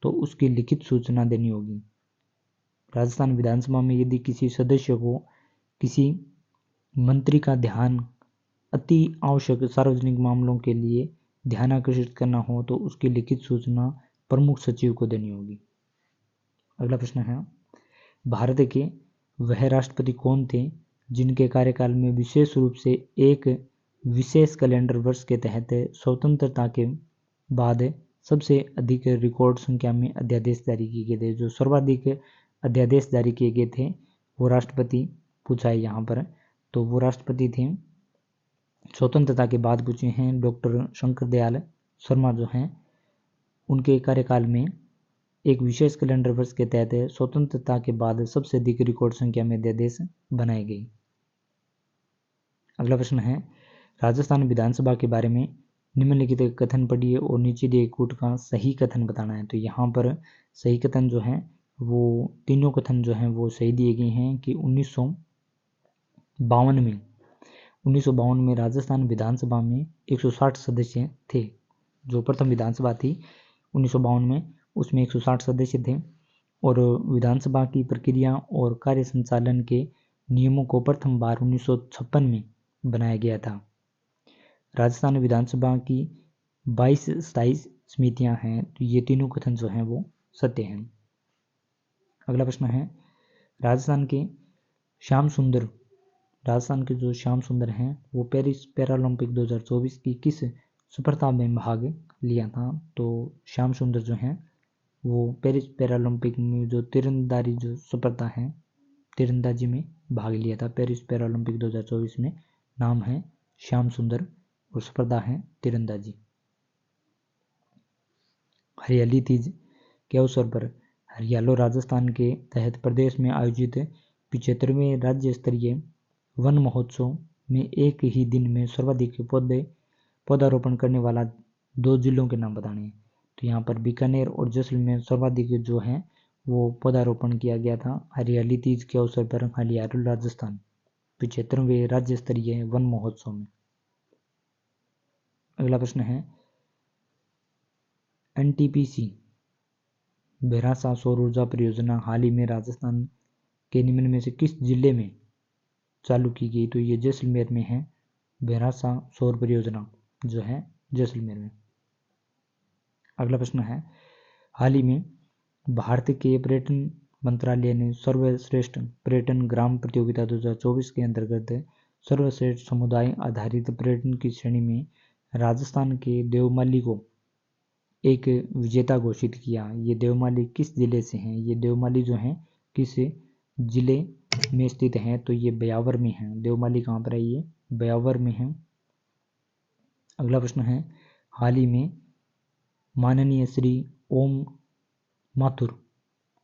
तो उसकी लिखित सूचना देनी होगी। राजस्थान विधानसभा में यदि किसी सदस्य को किसी मंत्री का ध्यान अति आवश्यक सार्वजनिक मामलों के लिए ध्यान आकर्षित करना हो तो उसकी लिखित सूचना प्रमुख सचिव को देनी होगी। अगला प्रश्न है, भारत के वह राष्ट्रपति कौन थे जिनके कार्यकाल में विशेष रूप से एक विशेष कैलेंडर वर्ष के तहत स्वतंत्रता के बाद सबसे अधिक रिकॉर्ड संख्या में अध्यादेश जारी किए गए थे? जो सर्वाधिक अध्यादेश जारी किए गए थे वो राष्ट्रपति पूछा है यहाँ पर, तो वो राष्ट्रपति थे स्वतंत्रता के बाद पूछे हैं डॉक्टर शंकर दयाल शर्मा जो हैं, उनके कार्यकाल में एक विशेष कैलेंडर वर्ष के तहत स्वतंत्रता के बाद सबसे अधिक रिकॉर्ड संख्या में अध्यादेश बनाए गए। अगला प्रश्न है, राजस्थान विधानसभा के बारे में निम्नलिखित कथन पढ़िए और नीचे दिए कूट का सही कथन बताना है। तो यहाँ पर सही कथन जो है वो तीनों कथन जो हैं वो सही दिए गए हैं कि 1952 में राजस्थान विधानसभा में 160 सदस्य थे। जो प्रथम विधानसभा थी 1952 में उसमें 160 सदस्य थे और विधानसभा की प्रक्रिया और कार्य संचालन के नियमों को प्रथम बार 1956 में बनाया गया था। राजस्थान विधानसभा की 22 स्थायी समितियां हैं, तो ये तीनों कथन जो हैं वो सत्य हैं। अगला प्रश्न है, राजस्थान के श्याम सुंदर हैं वो पेरिस पैरालंपिक 2024 की किस स्पर्धा में भाग लिया था? तो श्याम सुंदर जो हैं वो पेरिस पैरालंपिक में जो तीरंदाजी जो स्पर्धा है तीरंदाजी में भाग लिया था। पेरिस पैरालंपिक 2024 में नाम है श्याम सुंदर और स्पर्धा है तीरंदाजी। हरियाली तीज के अवसर पर हरियालो राजस्थान के तहत प्रदेश में आयोजित 75वें राज्य स्तरीय वन महोत्सव में एक ही दिन में सर्वाधिक पौधारोपण करने वाला 2 जिलों के नाम बताने हैं। तो यहाँ पर बीकानेर और जैसलमेर सर्वाधिक जो है वो पौधारोपण किया गया था हरियाली तीज के अवसर पर हरियालो राजस्थान 75वें राज्य स्तरीय वन महोत्सव में। अगला प्रश्न है, NTPC भैरासा सौर ऊर्जा परियोजना हाल ही में राजस्थान के निम्न में से किस जिले में चालू की गई? तो ये जैसलमेर में है। भैरासा सौर परियोजना जो है जैसलमेर में। अगला प्रश्न है, हाल ही में भारत के पर्यटन मंत्रालय ने सर्वश्रेष्ठ पर्यटन ग्राम प्रतियोगिता 2024 के अंतर्गत सर्वश्रेष्ठ समुदाय आधारित पर्यटन की श्रेणी में राजस्थान के देवमाली को एक विजेता घोषित किया। ये देवमाली किस जिले से हैं? ये देवमाली जो है किस जिले में स्थित है? तो ये ब्यावर में है। देवमाली कहाँ पर है? ये ब्यावर में है। अगला प्रश्न है, हाल ही में माननीय श्री ओम माथुर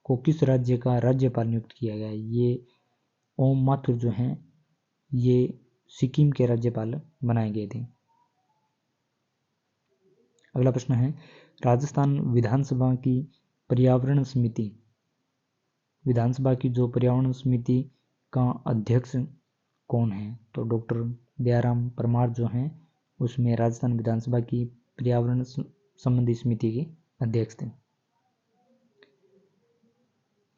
को किस राज्य का राज्यपाल नियुक्त किया गया है? ये ओम माथुर जो हैं ये सिक्किम के राज्यपाल बनाए गए थे। अगला प्रश्न है, राजस्थान विधानसभा की पर्यावरण समिति विधानसभा की जो पर्यावरण समिति का अध्यक्ष कौन है? तो डॉक्टर दयाराम परमार जो हैं उसमें राजस्थान विधानसभा की पर्यावरण संबंधी समिति के अध्यक्ष थे।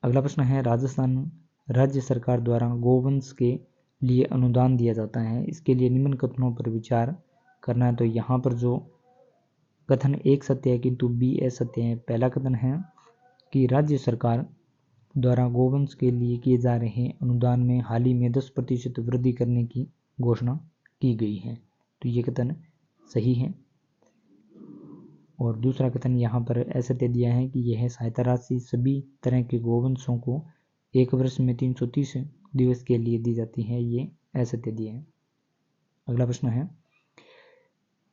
अगला प्रश्न है, राजस्थान राज्य सरकार द्वारा गोवंश के लिए अनुदान दिया जाता है, इसके लिए निम्न कथनों पर विचार करना है। तो यहाँ पर जो कथन एक सत्य है किंतु बी असत्य है। पहला कथन है कि राज्य सरकार द्वारा गोवंश के लिए किए जा रहे अनुदान में हाल ही में 10% वृद्धि करने की घोषणा की गई है। तो ये कथन सही है। और दूसरा कथन यहाँ पर असत्य दिया है कि यह सहायता राशि सभी तरह के गोवंशों को एक वर्ष में 330 दिवस के लिए दी जाती है, ये असत्य दिया है। अगला प्रश्न है,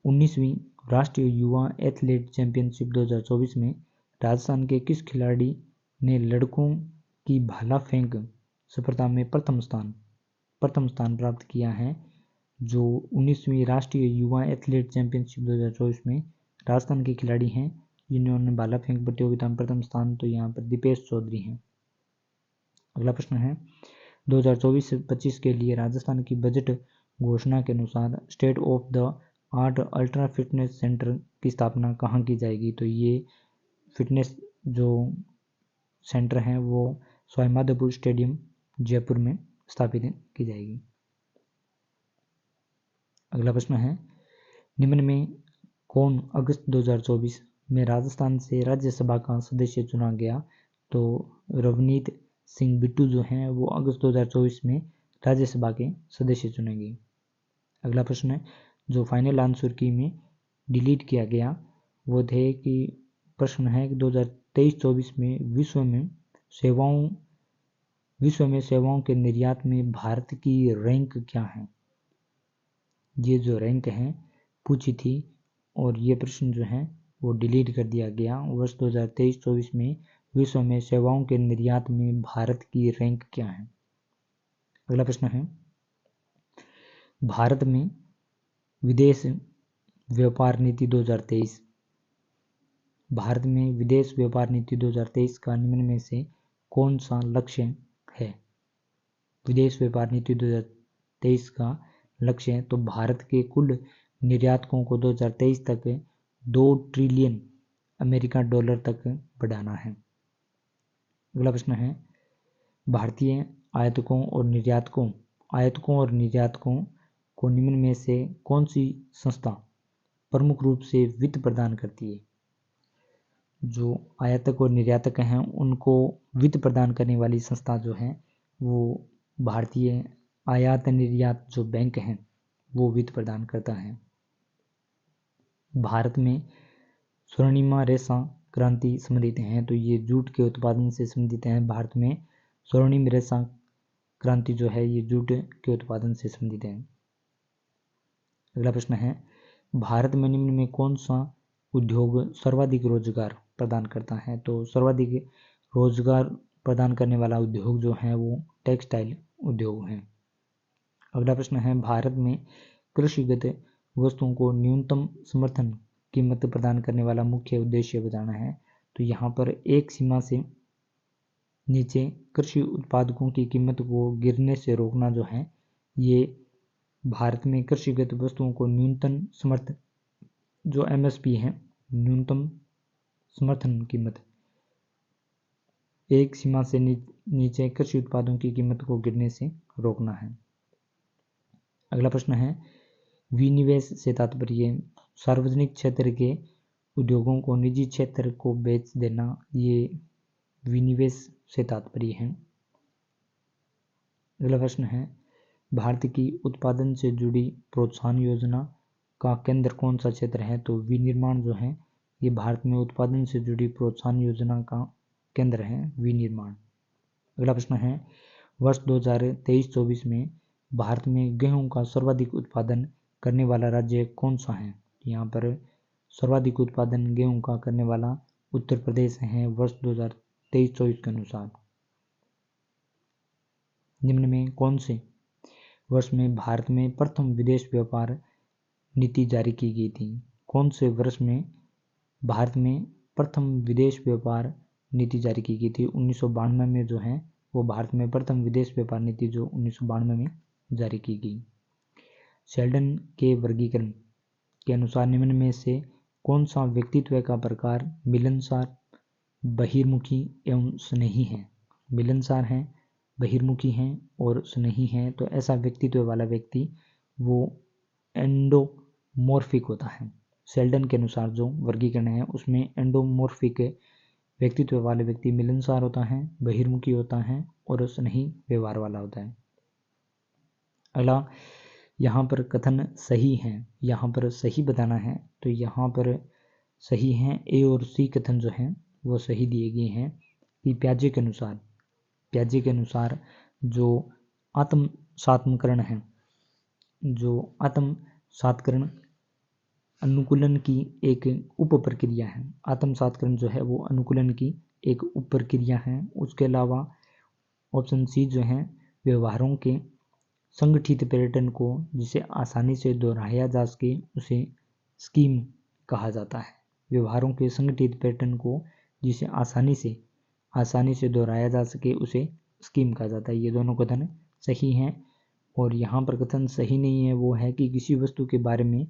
19वीं राष्ट्रीय युवा एथलेट चैंपियनशिप 2024 में राजस्थान के किस खिलाड़ी ने लड़कों की भाला फेंक स्पर्धा में प्रथम स्थान प्राप्त किया है? जो 19वीं राष्ट्रीय युवा एथलेट चैंपियनशिप 2024 में राजस्थान के खिलाड़ी हैं जिन्होंने भाला फेंक प्रतियोगिता में प्रथम स्थान, तो यहाँ पर दीपेश चौधरी हैं। अगला प्रश्न है, 2024-25 के लिए राजस्थान की बजट घोषणा के अनुसार state of the art ultra fitness centre की स्थापना कहाँ की जाएगी? तो ये फिटनेस जो सेंटर है वो सवाईमाधोपुर स्टेडियम जयपुर में स्थापित की जाएगी। अगला प्रश्न है, निम्न में कौन अगस्त 2024 में राजस्थान से राज्यसभा का सदस्य चुना गया? तो रवनीत सिंह बिट्टू जो हैं वो अगस्त 2024 में राज्यसभा के सदस्य चुनेंगे। अगला प्रश्न है, जो फाइनल आंसर की में डिलीट किया गया वो थे कि प्रश्न है कि 2023-24 में विश्व में सेवाओं के निर्यात में भारत की रैंक क्या है? ये जो रैंक है पूछी थी और ये प्रश्न जो है वो डिलीट कर दिया गया। वर्ष 2023-24 में विश्व में सेवाओं के निर्यात में भारत की रैंक क्या है? अगला प्रश्न है, भारत में विदेश व्यापार नीति 2023 भारत में विदेश व्यापार नीति 2023 का निम्न में से कौन सा लक्ष्य है? विदेश व्यापार नीति 2023 का लक्ष्य है तो भारत के कुल निर्यातकों को 2023 तक 2 ट्रिलियन अमेरिका डॉलर तक बढ़ाना है। अगला प्रश्न है, भारतीय आयातकों और निर्यातकों को निम्न में से कौन सी संस्था प्रमुख रूप से वित्त प्रदान करती है? जो आयातक और निर्यातक हैं उनको वित्त प्रदान करने वाली संस्था जो है वो भारतीय आयात निर्यात जो बैंक हैं वो वित्त प्रदान करता है। भारत में स्वर्णिमा रेशा क्रांति संबंधित है तो ये जूट के उत्पादन से संबंधित है। भारत में स्वर्णिम रेशा क्रांति जो है ये जूट के उत्पादन से संबंधित है। अगला प्रश्न है, भारत में निम्न में कौन सा उद्योग सर्वाधिक रोजगार प्रदान करता है? तो सर्वाधिक रोजगार प्रदान करने वाला उद्योग जो है वो टेक्सटाइल उद्योग है। अगला प्रश्न है, भारत में कृषिगत वस्तुओं को न्यूनतम समर्थन कीमत प्रदान करने वाला मुख्य उद्देश्य बताना है। तो यहाँ पर एक सीमा से नीचे कृषि उत्पादकों की कीमत को गिरने से रोकना जो है, ये भारत में कृषिगत वस्तुओं को न्यूनतम समर्थन जो MSP है, न्यूनतम समर्थन कीमत, एक सीमा से नीचे कृषि उत्पादों की कीमत को गिरने से रोकना है। अगला प्रश्न है, विनिवेश से तात्पर्य सार्वजनिक क्षेत्र के उद्योगों को निजी क्षेत्र को बेच देना, ये विनिवेश से तात्पर्य है। अगला प्रश्न है, भारत की उत्पादन से जुड़ी प्रोत्साहन योजना का केंद्र कौन सा क्षेत्र है? तो विनिर्माण जो है ये भारत में उत्पादन से जुड़ी प्रोत्साहन योजना का केंद्र है, विनिर्माण। अगला प्रश्न है, वर्ष 2023-24 में भारत में गेहूं का सर्वाधिक उत्पादन करने वाला राज्य कौन सा है? यहाँ पर सर्वाधिक उत्पादन गेहूं का करने वाला उत्तर प्रदेश है वर्ष 2023-24 के अनुसार। निम्न में कौन से वर्ष में भारत में प्रथम विदेश व्यापार नीति जारी की गई थी? कौन से वर्ष में भारत में प्रथम विदेश व्यापार नीति जारी की गई थी? 1992 में जो है वो भारत में प्रथम विदेश व्यापार नीति जो 1992 में जारी की गई। शेल्डन के वर्गीकरण के अनुसार निम्न में से कौन सा व्यक्तित्व का प्रकार मिलनसार, बहिर्मुखी एवं स्नेही है? मिलनसार है, बहिर्मुखी हैं और स्नेही हैं, तो ऐसा व्यक्तित्व वाला व्यक्ति वो एंडोमॉर्फिक होता है। शेल्डन के अनुसार जो वर्गीकरण है उसमें एंडोमॉर्फिक व्यक्तित्व वाले व्यक्ति मिलनसार होता है, बहिर्मुखी होता है और स्नेही व्यवहार वाला होता है। अगला, यहाँ पर कथन सही है, यहाँ पर सही बताना है, तो यहाँ पर सही है ए और सी कथन जो हैं वो सही दिए गए हैं कि प्याजे के अनुसार जो आत्म सात्मकरण है, जो आत्म सात्करण अनुकूलन की एक उप प्रक्रिया है। आत्म सात्करण जो है वो अनुकूलन की एक उप प्रक्रिया है। उसके अलावा ऑप्शन सी जो है व्यवहारों के संगठित पैटर्न को जिसे आसानी से दोहराया जा सके उसे स्कीम कहा जाता है। व्यवहारों के संगठित पैटर्न को जिसे आसानी से दोहराया जा सके उसे स्कीम कहा जाता है। ये दोनों कथन सही हैं। और यहाँ पर कथन सही नहीं है वो है कि किसी वस्तु के बारे में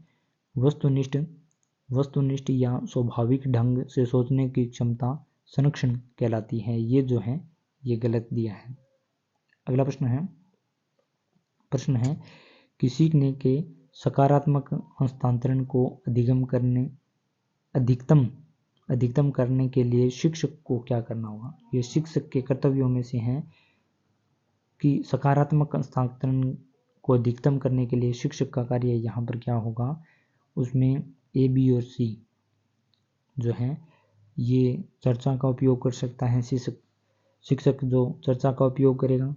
वस्तुनिष्ठ या स्वाभाविक ढंग से सोचने की क्षमता संरक्षण कहलाती है। ये जो है ये गलत दिया है। अगला प्रश्न है किसी ने के सकारात्मक हस्तांतरण को अधिकतम करने के लिए शिक्षक को क्या करना होगा? ये शिक्षक के कर्तव्यों में से हैं कि सकारात्मक हस्तांतरण को अधिकतम करने के लिए शिक्षक का कार्य यहाँ पर क्या होगा? उसमें ए, बी और सी जो है ये चर्चा का उपयोग कर सकता है। शिक्षक जो चर्चा का उपयोग करेगा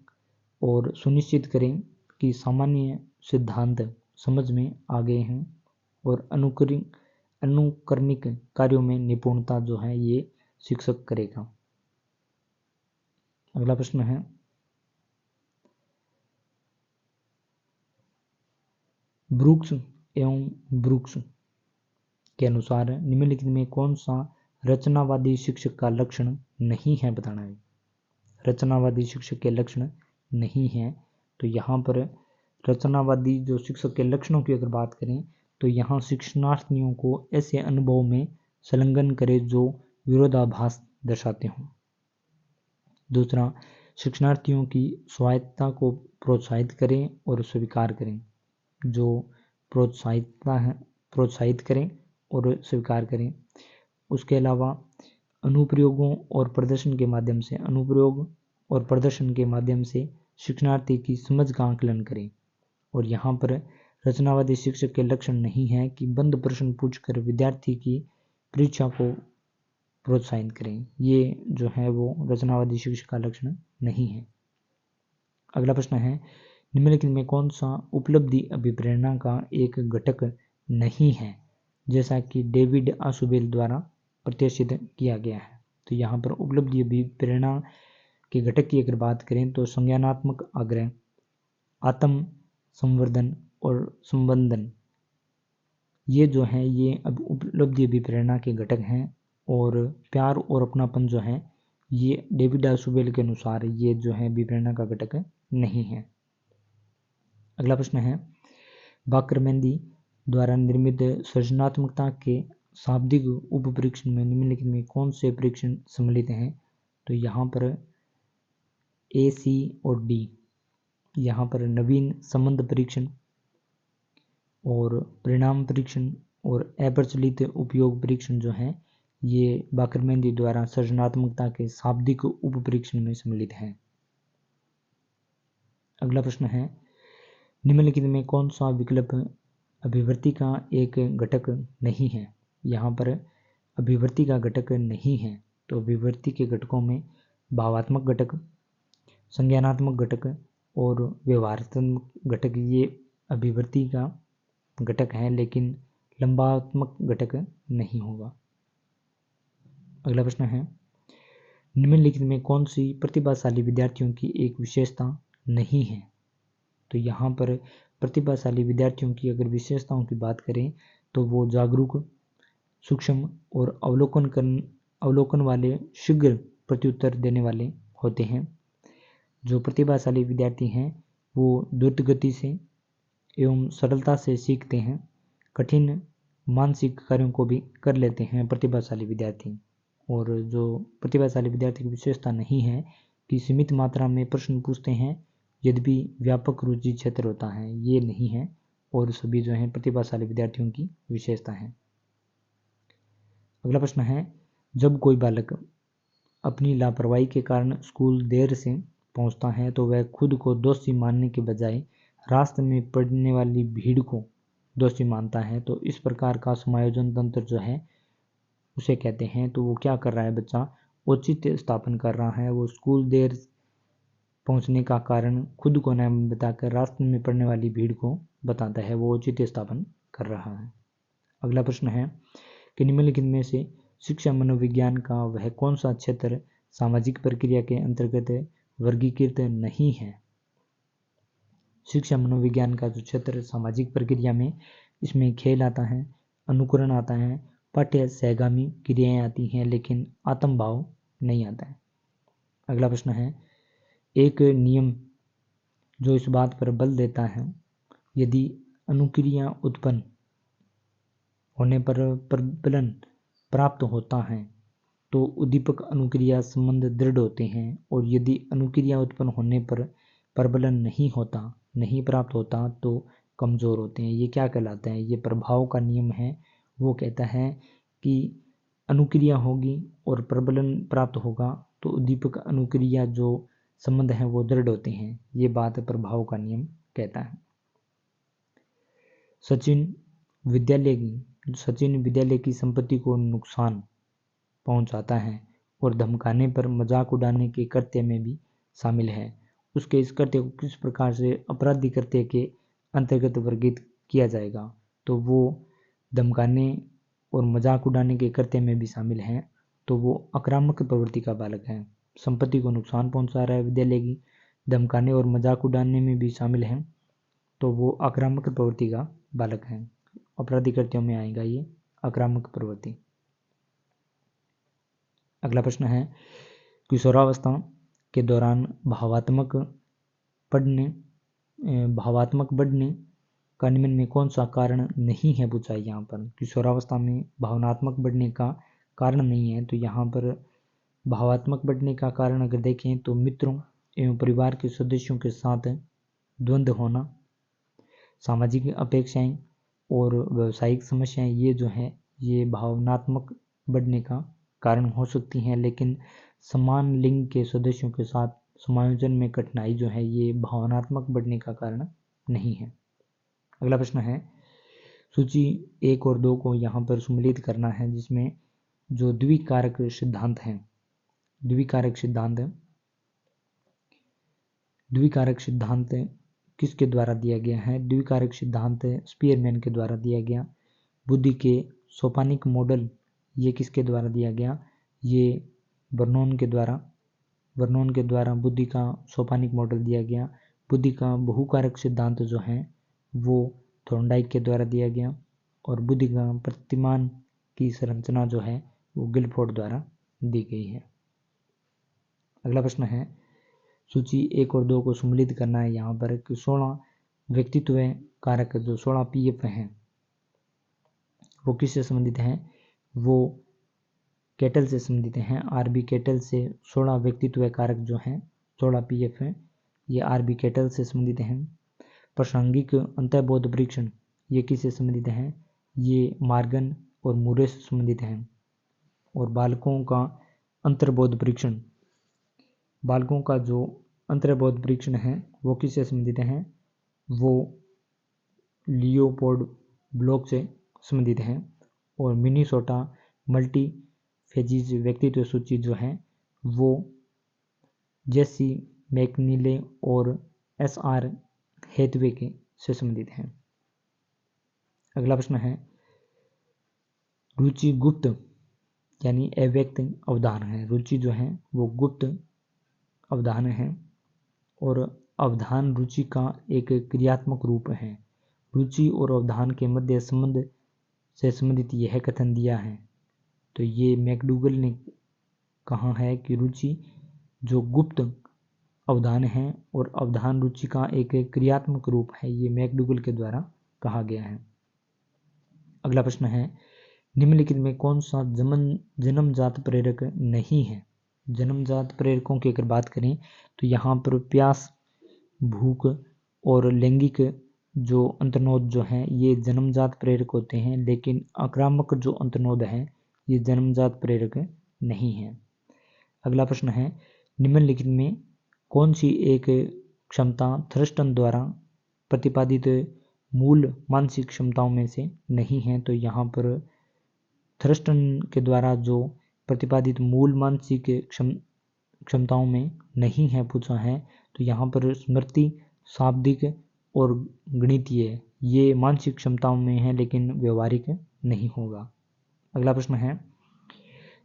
और सुनिश्चित करें कि सामान्य सिद्धांत समझ में आ गए हैं और अनुकरणिक कार्यों में निपुणता जो है ये शिक्षक करेगा। अगला प्रश्न है ब्रूक्स एवं ब्रूक्स के अनुसार निम्नलिखित में कौन सा रचनावादी शिक्षक का लक्षण नहीं है? बताना है। रचनावादी शिक्षक के लक्षण नहीं है, तो यहाँ पर रचनावादी जो शिक्षक के लक्षणों की अगर बात करें तो यहाँ शिक्षणार्थियों को ऐसे अनुभव में संलग्न करे जो विरोधाभास दर्शाते हों। दूसरा, शिक्षणार्थियों की स्वायत्तता को प्रोत्साहित करें और स्वीकार करें, जो प्रोत्साहित करें और स्वीकार करें। उसके अलावा अनुप्रयोग और प्रदर्शन के माध्यम से शिक्षणार्थी की समझ का आकलन करें। और यहाँ पर रचनावादी शिक्षक के लक्षण नहीं है कि बंद प्रश्न पूछकर विद्यार्थी की परीक्षा को प्रोत्साहित करें। ये जो है वो रचनावादी शिक्षक का लक्षण नहीं है। अगला प्रश्न है निम्नलिखित में कौन सा उपलब्धि अभिप्रेरणा का एक घटक नहीं है, जैसा कि डेविड आशुबेल द्वारा प्रत्याशित किया गया है? तो यहाँ पर उपलब्धि अभिप्रेरणा के घटक की अगर बात करें तो संज्ञानात्मक आग्रह, आत्म संवर्धन और संबंधन, ये जो हैं ये अब उपलब्धि अभिप्रेरणा के घटक हैं। और प्यार और अपनापन जो है ये डेविड आशुबेल के अनुसार ये जो है अभिप्रेरणा का घटक नहीं है। अगला प्रश्न है, बाकरमेंदी द्वारा निर्मित सृजनात्मकता के शाब्दिक उपपरीक्षण में निम्नलिखित में कौन से परीक्षण सम्मिलित हैं? तो यहाँ पर ए, सी और डी। यहाँ पर नवीन संबंध परीक्षण और परिणाम परीक्षण और अप्रचलित उपयोग परीक्षण जो हैं ये बाकरमेंदी द्वारा सृजनात्मकता के शाब्दिक उपपरीक्षण में सम्मिलित हैं। अगला प्रश्न है, निम्नलिखित में कौन सा विकल्प अभिवृत्ति का एक घटक नहीं है? यहाँ पर अभिवृत्ति का घटक नहीं है तो अभिवृत्ति के घटकों में भावात्मक घटक, संज्ञानात्मक घटक और व्यवहारात्मक घटक ये अभिवृत्ति का घटक है, लेकिन लंबात्मक घटक नहीं होगा। अगला प्रश्न है, निम्नलिखित में कौन सी प्रतिभाशाली विद्यार्थियों की एक विशेषता नहीं है? तो यहाँ पर प्रतिभाशाली विद्यार्थियों की अगर विशेषताओं की बात करें तो वो जागरूक, सूक्ष्म और अवलोकन वाले, शीघ्र प्रत्युत्तर देने वाले होते हैं। जो प्रतिभाशाली विद्यार्थी हैं वो द्रुत गति से एवं सरलता से सीखते हैं, कठिन मानसिक कार्यों को भी कर लेते हैं प्रतिभाशाली विद्यार्थी। और जो प्रतिभाशाली विद्यार्थी की विशेषता नहीं है कि सीमित मात्रा में प्रश्न पूछते हैं यद्यपि व्यापक रुचि क्षेत्र होता है, ये नहीं है और सभी जो हैं प्रतिभाशाली विद्यार्थियों की विशेषता है। अगला प्रश्न है, जब कोई बालक अपनी लापरवाही के कारण स्कूल देर से पहुंचता है तो वह खुद को दोषी मानने के बजाय रास्ते में पड़ने वाली भीड़ को दोषी मानता है, तो इस प्रकार का समायोजन तंत्र जो है उसे कहते हैं। तो वो क्या कर रहा है बच्चा? औचित्य स्थापन कर रहा है। वो स्कूल देर पहुंचने का कारण खुद को न बताकर रास्ते में पड़ने वाली भीड़ को बताता है, वो औचित्य स्थापन कर रहा है। अगला प्रश्न है कि निम्नलिखित में से शिक्षा मनोविज्ञान का वह कौन सा क्षेत्र सामाजिक प्रक्रिया के अंतर्गत वर्गीकृत नहीं है? शिक्षा मनोविज्ञान का जो क्षेत्र सामाजिक प्रक्रिया में, इसमें खेल आता है, अनुकरण आता है, पाठ्य सहगामी क्रियाएं आती हैं, लेकिन आत्म भाव नहीं आता है। अगला प्रश्न है, एक नियम जो इस बात पर बल देता है यदि अनुक्रिया उत्पन्न होने पर प्रबलन प्राप्त होता है तो उद्दीपक अनुक्रिया संबंध दृढ़ होते हैं, और यदि अनुक्रिया उत्पन्न होने पर प्रबलन नहीं प्राप्त होता तो कमजोर होते हैं। ये क्या कहलाता है? ये प्रभाव का नियम है। वो कहता है कि अनुक्रिया होगी और प्रबलन प्राप्त होगा तो उद्दीपक अनुक्रिया जो संबंध है वो दृढ़ होते हैं। ये बात प्रभाव का नियम कहता है। सचिन विद्यालय की संपत्ति को नुकसान पहुंचाता है और धमकाने पर मजाक उड़ाने के कृत्य में भी शामिल है। उसके इस कृत्य को किस प्रकार से अपराधी कृत्य के अंतर्गत वर्गीकृत किया जाएगा? तो वो धमकाने और मजाक उड़ाने के कृत्य में भी शामिल है, तो वो आक्रामक प्रवृत्ति का बालक है। संपत्ति को नुकसान पहुंचा रहा है विद्यालय की, धमकाने और मजाक उड़ाने में भी शामिल है, तो वो आक्रामक प्रवृत्ति का बालक है। अपराधी कृत्यों में आएगा ये आक्रामक प्रवृत्ति। अगला प्रश्न है, किशोरावस्था के दौरान भावात्मक बढ़ने का निम्न में कौन सा कारण नहीं है? पूछा है यहाँ पर। किशोरावस्था में भावनात्मक बढ़ने का कारण नहीं है, तो यहाँ पर भावात्मक बढ़ने का कारण अगर देखें तो मित्रों एवं परिवार के सदस्यों के साथ द्वंद्व होना, सामाजिक अपेक्षाएं और व्यवसायिक समस्याएं, ये जो है ये भावनात्मक बढ़ने का कारण हो सकती हैं, लेकिन समान लिंग के सदस्यों के साथ समायोजन में कठिनाई जो है ये भावनात्मक बढ़ने का कारण नहीं है। अगला प्रश्न है, सूची 1 और 2 को यहाँ पर सम्मिलित करना है, जिसमें जो द्विकारक सिद्धांत हैं, द्विकारक सिद्धांत किसके द्वारा दिया गया है? द्विकारक सिद्धांत स्पीयरमैन के द्वारा दिया गया। बुद्धि के सोपानिक मॉडल ये किसके द्वारा दिया गया? ये वर्नोन के द्वारा बुद्धि का सोपानिक मॉडल दिया गया। बुद्धि का बहुकारक सिद्धांत जो है वो थॉर्नडाइक के द्वारा दिया गया, और बुद्धि का प्रतिमान की संरचना जो है वो गिलफोर्ड द्वारा दी गई है। अगला प्रश्न है, सूची 1 और 2 को सम्मिलित करना है यहाँ पर कि 16 व्यक्तित्व कारक जो 16 पीएफ हैं वो किससे संबंधित हैं? वो केटल से संबंधित हैं। आरबी केटल से 16 व्यक्तित्व कारक जो हैं 16 पीएफ हैं, ये आरबी केटल से संबंधित हैं। प्रासंगिक अंतर्बोध परीक्षण ये किससे संबंधित हैं? ये मार्गन और मूरे से संबंधित हैं। और बालकों का अंतर्बोध परीक्षण, बालकों का जो अंतर्बोध परीक्षण है वो किससे संबंधित हैं? वो लियोपोल्ड ब्लॉक से संबंधित हैं। और मिनीसोटा मल्टी फेजिज व्यक्तित्व सूची जो है वो जेसी मैकनीले और एसआर हेथवे के से संबंधित हैं। अगला प्रश्न है, रुचि गुप्त यानी अव्यक्त अवधान है। रुचि जो है वो गुप्त अवधान है और अवधान रुचि का एक क्रियात्मक रूप है। रुचि और अवधान के मध्य संबंध से संबंधित यह कथन दिया है। तो ये मैकडूगल ने कहा है कि रुचि जो गुप्त अवधान है और अवधान रुचि का एक क्रियात्मक रूप है, ये मैकडूगल के द्वारा कहा गया है। अगला प्रश्न है, निम्नलिखित में कौन सा जन्मजात प्रेरक नहीं है? जन्मजात प्रेरकों की अगर बात करें तो यहाँ पर प्यास, भूख और लैंगिक जो अंतर्नोद जो हैं ये जन्मजात प्रेरक होते हैं, लेकिन आक्रामक जो अंतर्नोद है ये जन्मजात प्रेरक नहीं है। अगला प्रश्न है, निम्नलिखित में कौन सी एक क्षमता थ्रस्टन द्वारा प्रतिपादित मूल मानसिक क्षमताओं में से नहीं है? तो यहाँ पर थ्रस्टन के द्वारा जो प्रतिपादित मूल मानसिक क्षमताओं में नहीं है पूछा है, तो यहाँ पर स्मृति, शाब्दिक और गणितीय ये मानसिक क्षमताओं में है लेकिन व्यवहारिक नहीं होगा। अगला प्रश्न है,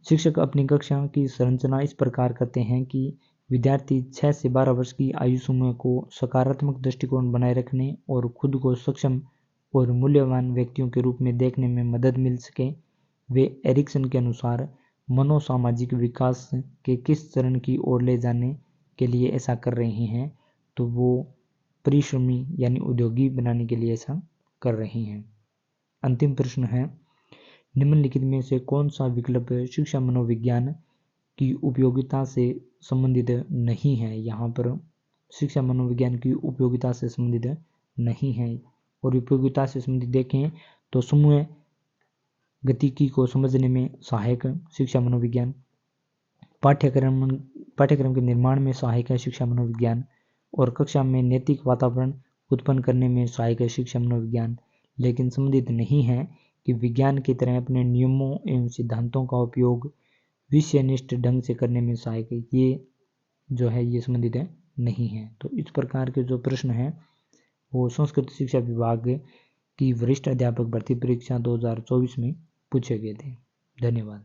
शिक्षक अपनी कक्षा की संरचना इस प्रकार करते हैं कि विद्यार्थी 6 से 12 वर्ष की आयु समूह को सकारात्मक दृष्टिकोण बनाए रखने और खुद को सक्षम और मूल्यवान व्यक्तियों के रूप में देखने में मदद मिल सके। वे एरिक्सन के अनुसार मनोसामाजिक विकास के किस चरण की ओर ले जाने के लिए ऐसा कर रहे हैं? तो वो परिश्रमी यानी उद्योगी बनाने के लिए ऐसा कर रहे हैं। अंतिम प्रश्न है, निम्नलिखित में से कौन सा विकल्प शिक्षा मनोविज्ञान की उपयोगिता से संबंधित नहीं है? यहाँ पर शिक्षा मनोविज्ञान की उपयोगिता से संबंधित नहीं है। और उपयोगिता से संबंधित देखें तो समूह गतिकी को समझने में सहायक शिक्षा मनोविज्ञान, पाठ्यक्रम के निर्माण में सहायक है शिक्षा मनोविज्ञान, और कक्षा में नैतिक वातावरण उत्पन्न करने में सहायक है शिक्षा मनोविज्ञान, लेकिन संबंधित नहीं है कि विज्ञान की तरह अपने नियमों एवं सिद्धांतों का उपयोग विषयनिष्ठ ढंग से करने में सहायक है। ये जो है ये संबंधित नहीं है। तो इस प्रकार के जो प्रश्न हैं वो संस्कृत शिक्षा विभाग की वरिष्ठ अध्यापक भर्ती परीक्षा 2024 में पूछे गए थे। धन्यवाद।